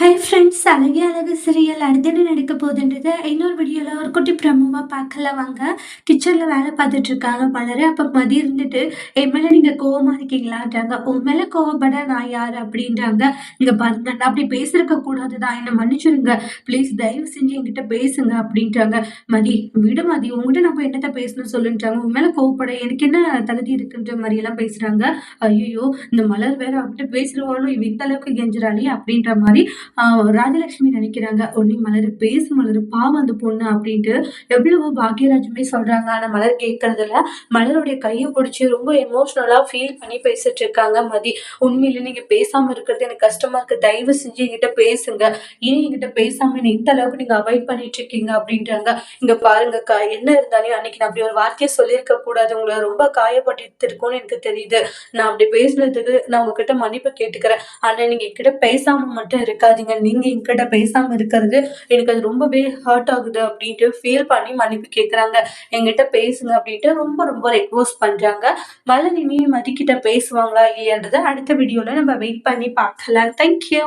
Hi friends, அழகே அழகு serial அடுத்து என்ன நடக்க போகுதுன்றத இன்னொரு வீடியோவில் ஒரு குட்டி ப்ரமோவாக பார்க்கலாம் வாங்க. கிச்சனில் வேலை பார்த்துட்டு இருக்காங்க மலர். அப்போ மதி இருந்துட்டு என் மேலே நீங்கள் கோவமாக இருக்கீங்களான்றாங்க. உன் மேலே கோவப்பட நான் யார் அப்படின்றாங்க. நீங்கள் பாருங்க, நான் அப்படி பேசிருக்க கூடாது தான், என்னை மன்னிச்சிருங்க ப்ளீஸ், தயவு செஞ்சு என்கிட்ட பேசுங்க அப்படின்றாங்க. மதி, விடு மதி, உங்ககிட்ட நம்ம என்னத்த பேசணும் சொல்லுன்றாங்க. உன் மேலே கோவப்பட எனக்கு என்ன தகுதி இருக்குன்ற மாதிரியெல்லாம் பேசுகிறாங்க. ஐயோ, இந்த மலர் வேற அவகிட்ட பேசுகிறவாலும் இவ இந்த அளவுக்கு கெஞ்சுறாளே அப்படின்ற மாதிரி ராஜலட்சுமி நினைக்கிறாங்க. உடனே மலர், பேசு மலர், பாவம் அந்த பொண்ணு அப்படின்ட்டு எவ்வளவோ பாக்யராஜுமே சொல்றாங்க. ஆனா மலர் கேட்கறதில்ல. மலருடைய கையை பிடிச்சி ரொம்ப எமோஷனலா ஃபீல் பண்ணி பேசிட்டு இருக்காங்க மதி. உண்மையில நீங்க பேசாம இருக்கிறது எனக்கு கஷ்டமா இருக்கு, தயவு செஞ்சு என்கிட்ட பேசுங்க, ஏன் என்கிட்ட பேசாம என்ன இந்த அளவுக்கு நீங்க அவாய்ட் பண்ணிட்டு இருக்கீங்க அப்படின்றாங்க. இங்க பாருங்கக்கா, என்ன இருந்தாலும் அன்னைக்கு நான் அப்படி ஒரு வார்த்தையை சொல்லியிருக்க கூடாது, உங்களை ரொம்ப காயப்பட்டு இருக்கும்னு எனக்கு தெரியுது. நான் அப்படி பேசுனதுக்கு நான் உங்ககிட்ட மன்னிப்பு கேட்டுக்கிறேன். ஆனா நீங்க என்கிட்ட பேசாம மட்டும் இருக்காதீங்க, நீங்க என்கிட்ட பேசாம இருக்கிறது எனக்கு அது ரொம்பவே ஹர்ட் ஆகுது அப்படின்ட்டு ஃபீல் பண்ணி மன்னிப்பு கேட்குறாங்க. என்கிட்ட பேசுங்க அப்படின்ட்டு ரொம்ப ரொம்ப ரெக்வஸ்ட் பண்றாங்க. மலர் இனியும் மதிக்கிட்ட பேசுவாங்களா இல்லையான்றதை அடுத்த வீடியோல நம்ம வெயிட் பண்ணி பார்க்கலாம். தேங்க்யூ.